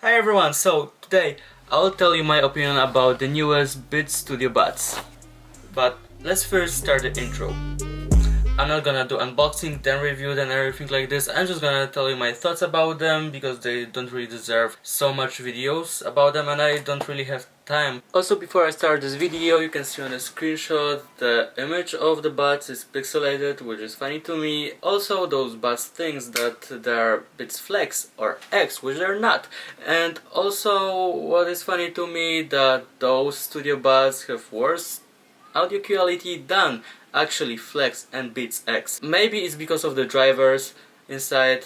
Hi everyone, so today I'll tell you my opinion about the newest Beats Studio Buds. But let's first start the intro. I'm not gonna do unboxing, then review, then everything like this. I'm just gonna tell you my thoughts about them because they don't really deserve so much videos about them and I don't really have time. Also, before I start this video, you can see on the screenshot the image of the buds is pixelated, which is funny to me. Also, those buds thinks that they're Beats Flex or X, which they're not. And also, what is funny to me that those studio buds have worse audio quality than actually Flex and Beats X. Maybe it's because of the drivers inside,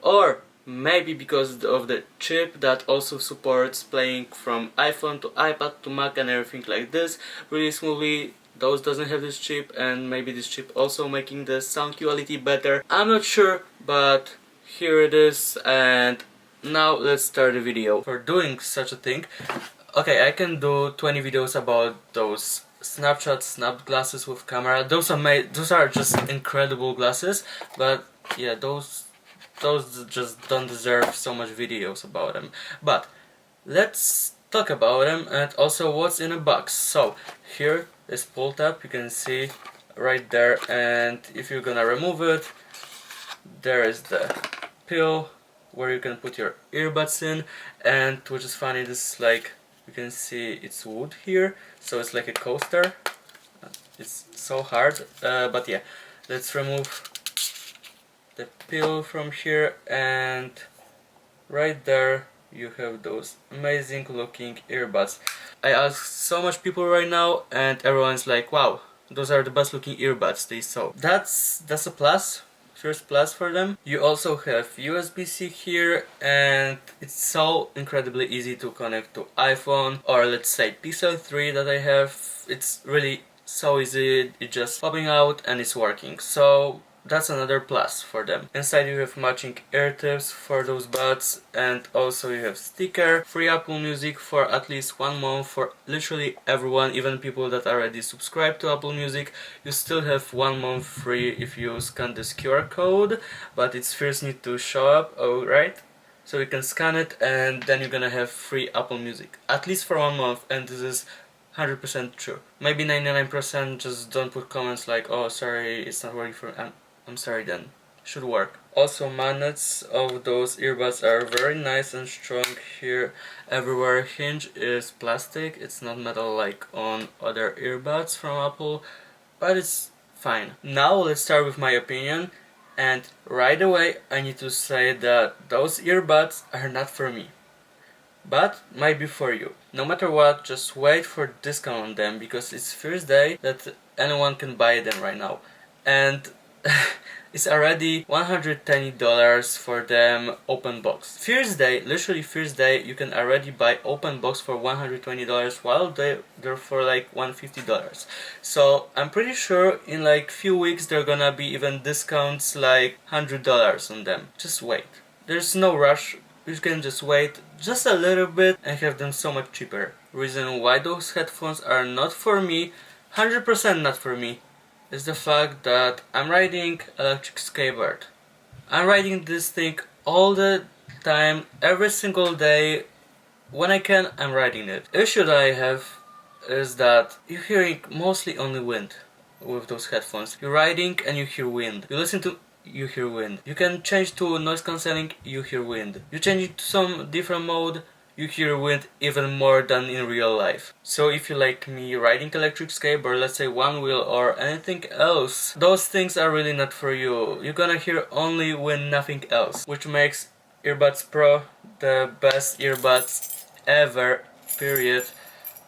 or maybe because of the chip that also supports playing from iPhone to iPad to Mac and everything like this really smoothly. Those doesn't have this chip, and maybe this chip also making the sound quality better. I'm not sure, but here it is, and now let's start the video. For doing such a thing, okay, I can do 20 videos about those snap glasses with camera. Those are just incredible glasses, but yeah, those just don't deserve so much videos about them. But let's talk about them and also what's in a box. So here is pull tab, you can see right there, and if you're gonna remove it, there is the pill where you can put your earbuds in, and which is funny, this is like, you can see it's wood here, so it's like a coaster. It's so hard, but yeah, let's remove the pill from here, and right there you have those amazing looking earbuds. I asked so much people right now and everyone's like, wow, those are the best looking earbuds they saw. That's a plus. First plus for them. You also have USB-C here, and it's so incredibly easy to connect to iPhone or let's say Pixel 3 that I have. It's really so easy, it's just popping out and it's working. So that's another plus for them. Inside you have matching ear tips for those buds, and also you have sticker, free Apple Music for at least 1 month for literally everyone, even people that already subscribe to Apple Music. You still have 1 month free if you scan this QR code, but it's first need to show up, alright? So you can scan it and then you're gonna have free Apple Music, at least for 1 month, and this is 100% true. Maybe 99% just don't put comments like, oh sorry, it's not working for I'm sorry then. Should work. Also, magnets of those earbuds are very nice and strong here. Everywhere hinge is plastic, it's not metal like on other earbuds from Apple, but it's fine. Now let's start with my opinion, and right away I need to say that those earbuds are not for me, but might be for you. No matter what, just wait for discount on them because it's first day that anyone can buy them right now, and it's already $120 for them open box. First day, literally first day, you can already buy open box for $120 while they're for like $150. So I'm pretty sure in like few weeks they're gonna be even discounts like $100 on them. Just wait. There's no rush. You can just wait just a little bit and have them so much cheaper. Reason why those headphones are not for me, 100% not for me, is the fact that I'm riding electric skateboard. I'm riding this thing all the time, every single day. When I can, I'm riding it. Issue that I have is that you're hearing mostly only wind with those headphones. You're riding and you hear wind. You listen to, you hear wind. You can change to noise cancelling, you hear wind. You change it to some different mode, you hear wind even more than in real life. So if you like me riding electric skateboard, let's say one wheel or anything else, those things are really not for you. You're gonna hear only wind, nothing else, which makes Earbuds Pro the best earbuds ever, period,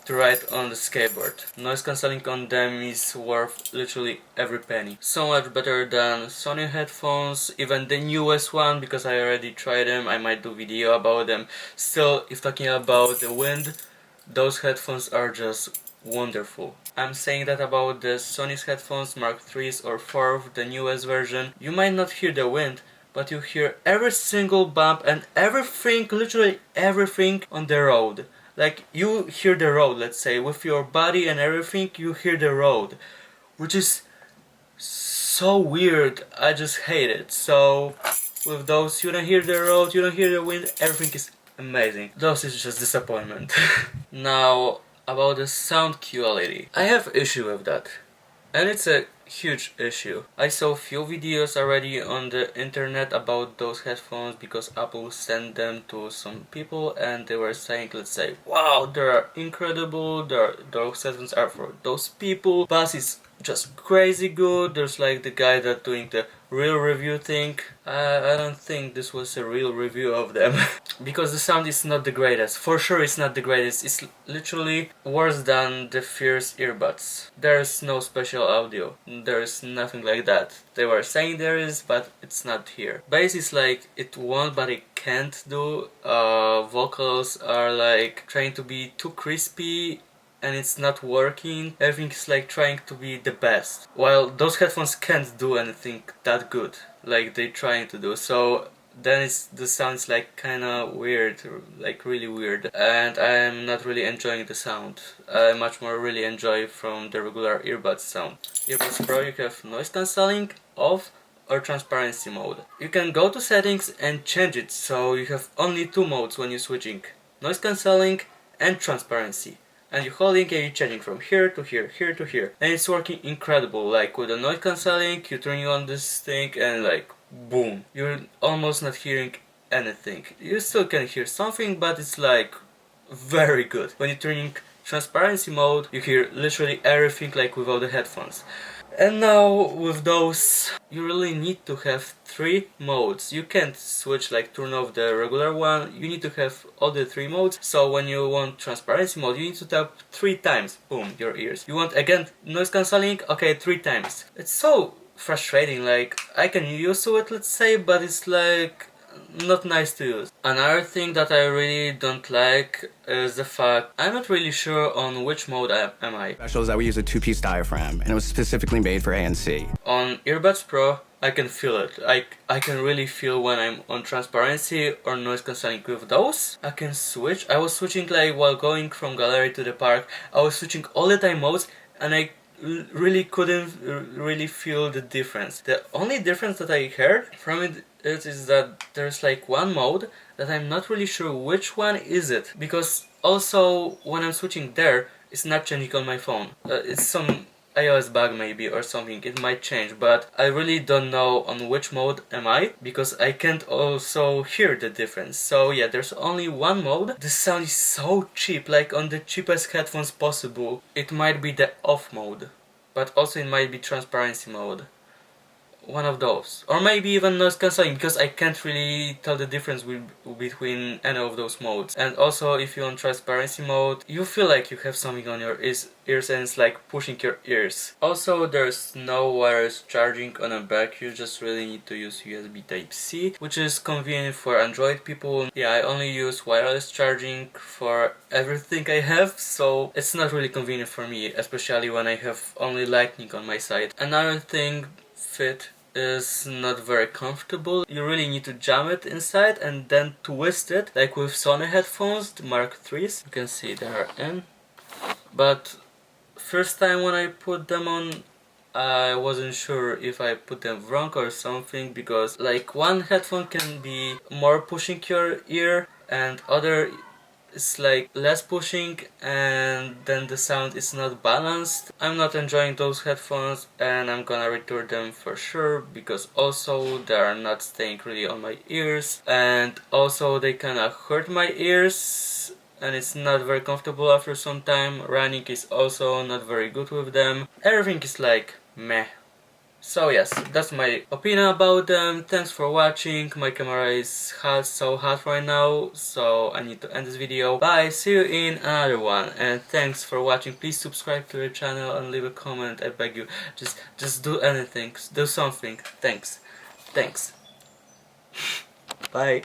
to ride on the skateboard. Noise cancelling on them is worth literally every penny. So much better than Sony headphones, even the newest one, because I already tried them. I might do video about them. Still, if talking about the wind, those headphones are just wonderful. I'm saying that about the Sony's headphones Mark 3s or 4th, the newest version. You might not hear the wind, but you hear every single bump and everything, literally everything on the road. Like, you hear the road, let's say, with your body and everything, you hear the road, which is so weird. I just hate it. So with those, you don't hear the road, you don't hear the wind, everything is amazing. Those is just disappointment. Now, about the sound quality. I have issue with that. And it's a huge issue. I saw few videos already on the internet about those headphones because Apple sent them to some people and they were saying, let's say, wow, they're incredible, those headphones are for those people. Bass is just crazy good. There's like the guy that doing the real review thing. I don't think this was a real review of them. Because the sound is not the greatest. For sure it's not the greatest. It's literally worse than the Fierce earbuds. There's no special audio. There's nothing like that. They were saying there is, but it's not here. Bass is like it won't but it can't do. Vocals are like trying to be too crispy and it's not working. Everything is like trying to be the best, while those headphones can't do anything that good like they're trying to do. So then the sound is like kinda weird, like really weird, and I'm not really enjoying the sound. I much more really enjoy from the regular earbuds sound. Earbuds Pro, you have noise cancelling off or transparency mode. You can go to settings and change it, so you have only two modes when you're switching: noise cancelling and transparency. And you're holding and you're changing from here to here, here to here. And it's working incredible. Like with the noise cancelling, you're turning on this thing and like boom. You're almost not hearing anything. You still can hear something, but it's like very good. When you're turning transparency mode, you hear literally everything like without the headphones. And now with those, you really need to have three modes. You can't switch like turn off the regular one. You need to have all the three modes. So when you want transparency mode, you need to tap 3 times. Boom, your ears. You want again noise cancelling? Okay, 3 times. It's so frustrating. Like I can use it, let's say, but it's like not nice to use. Another thing that I really don't like is the fact I'm not really sure on which mode am I. Special is that we use a 2-piece diaphragm and it was specifically made for ANC. On Earbuds Pro, I can feel it. I can really feel when I'm on transparency or noise cancelling. With those, I can switch. I was switching like while going from gallery to the park. I was switching all the time modes and I really couldn't really feel the difference. The only difference that I heard from it is that there's like one mode that I'm not really sure which one is it, because also when I'm switching there, it's not changing on my phone. It's some iOS bug maybe or something, it might change, but I really don't know on which mode am I, because I can't also hear the difference. So yeah, there's only one mode. The sound is so cheap, like on the cheapest headphones possible. It might be the off mode, but also it might be transparency mode. One of those, or maybe even noise cancelling, because I can't really tell the difference between any of those modes. And also if you're on transparency mode, you feel like you have something on your ears and it's like pushing your ears. Also there's no wireless charging on a back, you just really need to use USB Type-C, which is convenient for Android people. Yeah, I only use wireless charging for everything I have, so it's not really convenient for me, especially when I have only Lightning on my side. Another thing, fit is not very comfortable. You really need to jam it inside and then twist it, like with Sony headphones, the Mark IIIs. You can see they are in. But first time when I put them on, I wasn't sure if I put them wrong or something, because like one headphone can be more pushing your ear and other it's like less pushing, and then the sound is not balanced. I'm not enjoying those headphones and I'm gonna return them for sure, because also they are not staying really on my ears and also they kinda hurt my ears and it's not very comfortable after some time. Running is also not very good with them. Everything is like meh. So yes, that's my opinion about them. Thanks for watching. My camera is so hot right now, so I need to end this video. Bye, see you in another one, and thanks for watching. Please subscribe to the channel and leave a comment, I beg you. Just do anything, do something. Thanks. Bye.